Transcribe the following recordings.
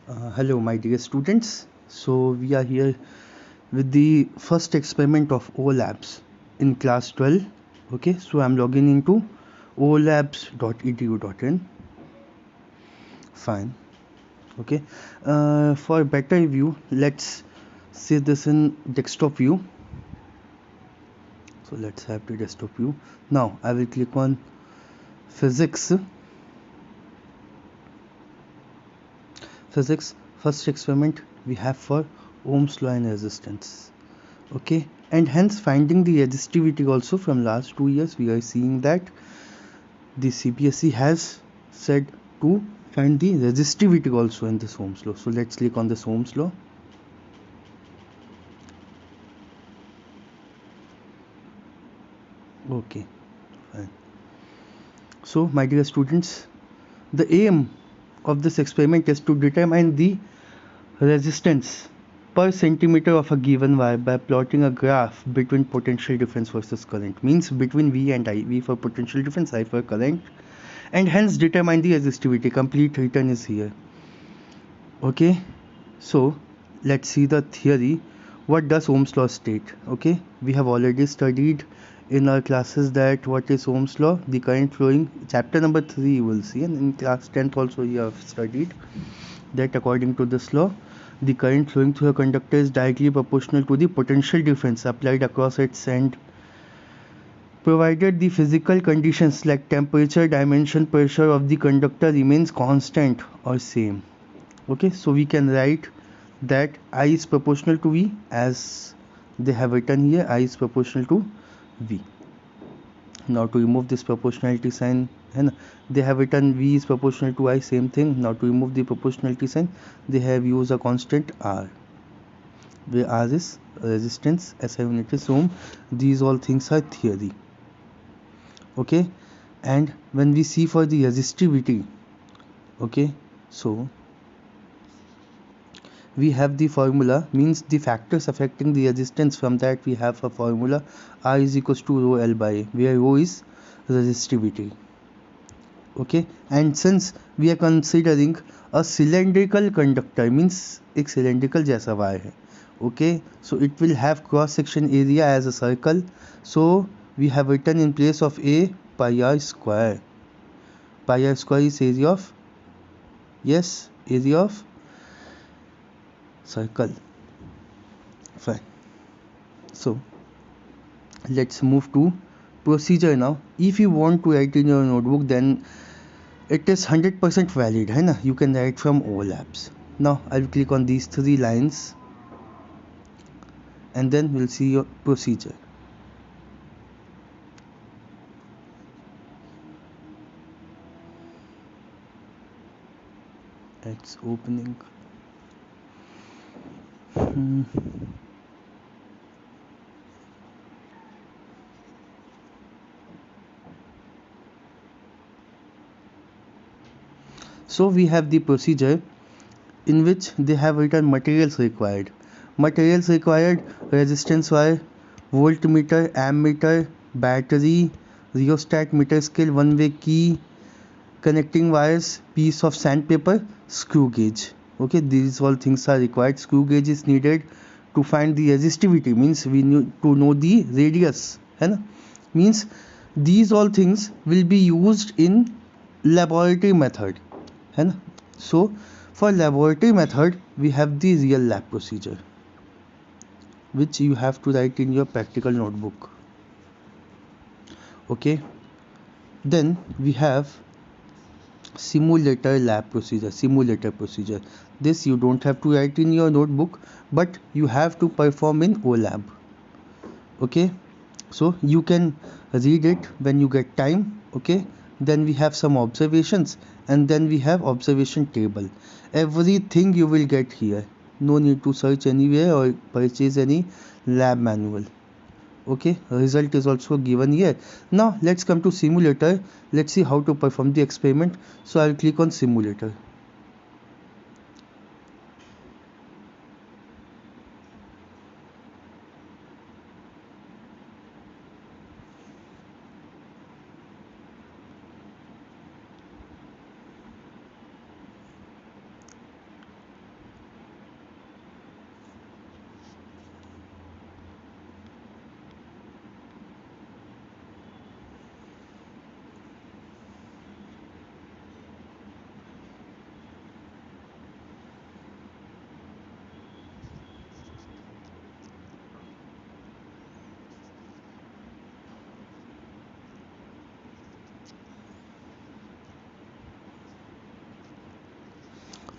Hello, my dear students. So, we are here with the first experiment of OLabs in class 12. Okay, so I'm logging into olabs.edu.in. Fine. Okay, for better view, let's save this in desktop view. So, let's have the desktop view. Now, I will click on physics. Physics, first experiment we have for Ohm's law and resistance. Okay, and hence finding the resistivity also from last 2 years we are seeing that the CPSC has said to find the resistivity also in this Ohm's law. So let's click on this Ohm's law. Okay, fine. So my dear students, the aim of this experiment is to determine the resistance per centimeter of a given wire by plotting a graph between potential difference versus current, means between V and I, V for potential difference, I for current, and hence determine the resistivity. Complete written is here. Okay, so let's see the theory. What does Ohm's law state? Okay, we have already studied in our classes that what is Ohm's law, the current flowing, chapter number 3 you will see, and in class 10th also you have studied that according to this law the current flowing through a conductor is directly proportional to the potential difference applied across its end, provided the physical conditions like temperature, dimension, pressure of the conductor remains constant or same. Okay, so we can write that I is proportional to V as they have written here, I is proportional to V. Now to remove this proportionality sign, and they have written V is proportional to I, same thing. Now to remove the proportionality sign, they have used a constant R, where R is resistance, SI unit is ohm. These all things are theory. Okay, and when we see for the resistivity, okay, so we have the formula, means the factors affecting the resistance. From that we have a formula, R is equals to rho L by A, where rho is resistivity. Okay, and since we are considering a cylindrical conductor, means एक cylindrical जैसा wire है. Okay, so it will have cross section area as a circle, so we have written in place of A pi r square. Pi r square is area of, yes, area of circle. Fine. So let's move to procedure now. If you want to write in your notebook, then it is 100% valid, है ना? You can write from OLabs. Now I'll click on these 3 lines and then we'll see your procedure. It's opening. So we have the procedure in which they have written materials required. Materials required: resistance wire, voltmeter, ammeter, battery, rheostat, meter scale, one-way key, connecting wires, piece of sandpaper, screw gauge. Okay, these all things are required. Screw gauge is needed to find the resistivity, means we need to know the radius, है ना? Means these all things will be used in laboratory method, है ना? So for laboratory method we have the real lab procedure, which you have to write in your practical notebook. Okay, then we have simulator lab procedure, simulator procedure. This you don't have to write in your notebook, but you have to perform in OLab. Okay, so you can read it when you get time. Okay, then we have some observations and then we have observation table. Everything you will get here, no need to search anywhere or purchase any lab manual. Okay, result is also given here. Now let's come to simulator. Let's see how to perform the experiment. So I'll click on simulator.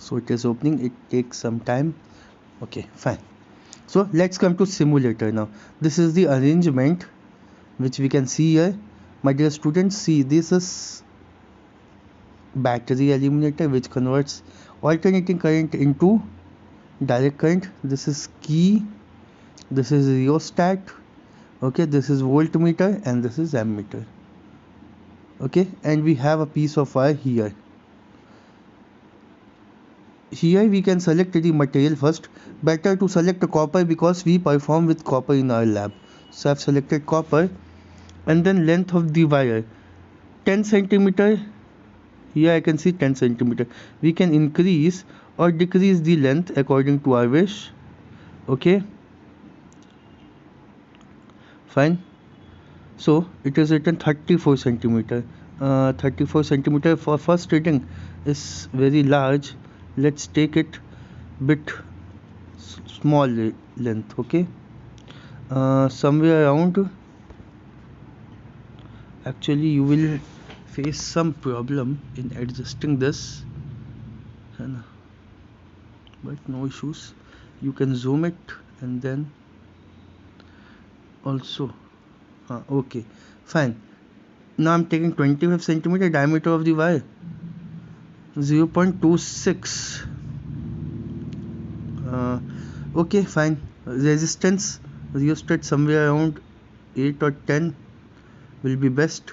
So it is opening, it takes some time. Okay, fine. So let's come to simulator now. This is the arrangement which we can see here. My dear students, see, this is battery eliminator which converts alternating current into direct current. This is key, this is rheostat, okay, this is voltmeter, and this is ammeter. Okay, and we have a piece of wire here. Here we can select the material first. Better to select a copper because we perform with copper in our lab. So I've selected copper, and then length of the wire 10 centimeter. Here I can see 10 centimeter. We can increase or decrease the length according to our wish. Okay, fine. So it is written 34 centimeter. 34 centimeter for first reading is very large. Let's take it bit small length. Okay, somewhere around, actually you will face some problem in adjusting this, but no issues. You can zoom it and then also okay, fine. Now I'm taking 25 centimeter diameter of the wire, 0.26. Okay, fine. Resistance rheostat somewhere around 8 or 10 will be best.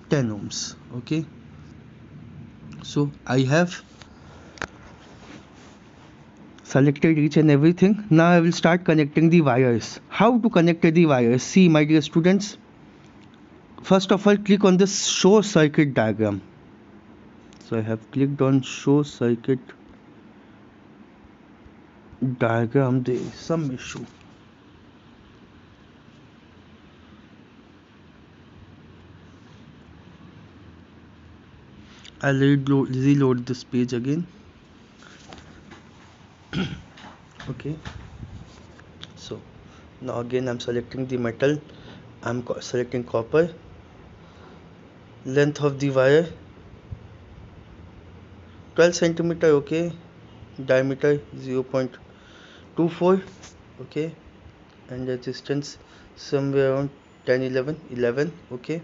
10 ohms. Okay, so I have selected each and everything. Now I will start connecting the wires. How to connect the wires? See, my dear students, first of all click on this show circuit diagram. So I have clicked on show circuit diagram. There is some issue. I'll reload this page again. Okay, so now again I'm selecting the metal. I'm selecting copper. Length of the wire 12 centimeter. Okay, diameter 0.24. okay, and resistance somewhere around 10, 11. Okay,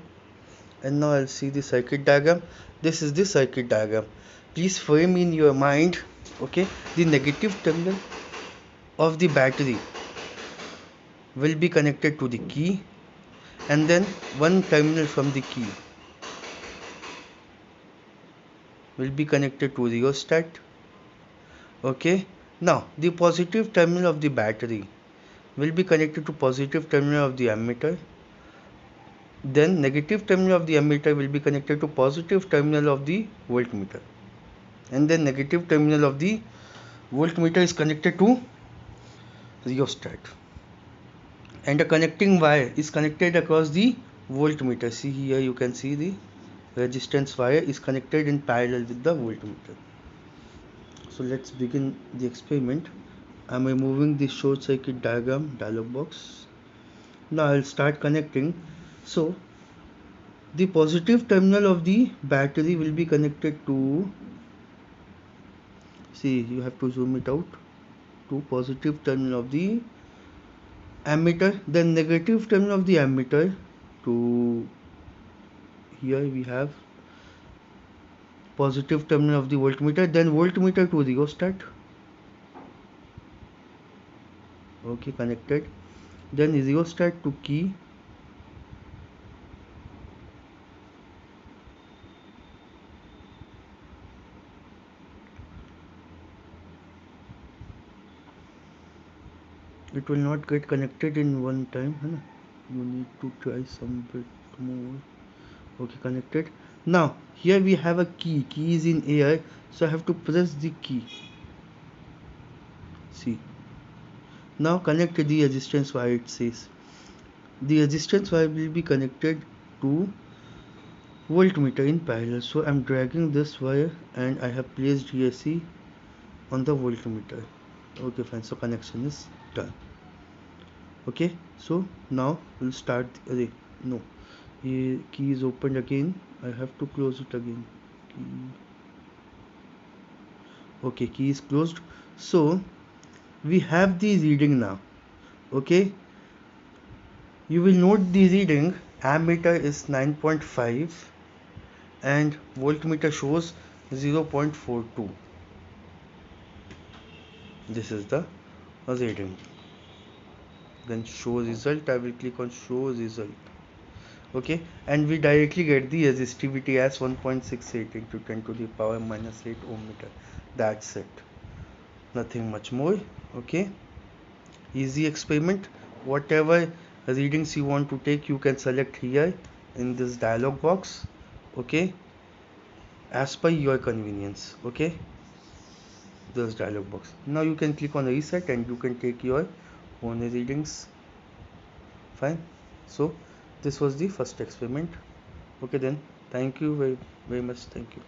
and now I'll see the circuit diagram. This is the circuit diagram. Please frame in your mind, okay, the negative terminal of the battery will be connected to the key, and then one terminal from the key will be connected to the rheostat. Okay, now the positive terminal of the battery will be connected to positive terminal of the ammeter. Then negative terminal of the ammeter will be connected to positive terminal of the voltmeter, and then negative terminal of the voltmeter is connected to rheostat, and a connecting wire is connected across the voltmeter. See, here you can see the resistance wire is connected in parallel with the voltmeter. So let's begin the experiment. I'm removing the short circuit diagram dialog box. Now I'll start connecting. So the positive terminal of the battery will be connected to, see, you have to zoom it out, to positive terminal of the ammeter. Then negative terminal of the ammeter to, here we have positive terminal of the voltmeter, then voltmeter to rheostat. Okay, connected. Then rheostat to key. It will not get connected in one time, you need to try some bit more. Okay, connected. Now here we have a key is in air, so I have to press the key. See, now connect the resistance wire. It says the resistance wire will be connected to voltmeter in parallel. So I'm dragging this wire and I have placed DSC on the voltmeter. Okay, fine. So connection is done. Okay, so now we'll start. No, key is opened again. I have to close it again. Key. Okay, key is closed. So we have the reading now. Okay, you will note the reading. Ammeter is 9.5 and voltmeter shows 0.42. This is the reading. Then show result. I will click on show result. Okay, and we directly get the resistivity as 1.68 into 10 to the power minus 8 ohm meter. That's it, nothing much more. Okay, easy experiment. Whatever readings you want to take, you can select here in this dialog box. Okay, as per your convenience. Okay, this dialog box. Now you can click on reset and you can take your own readings. Fine. So this was the first experiment. Okay then, thank you very much. Thank you.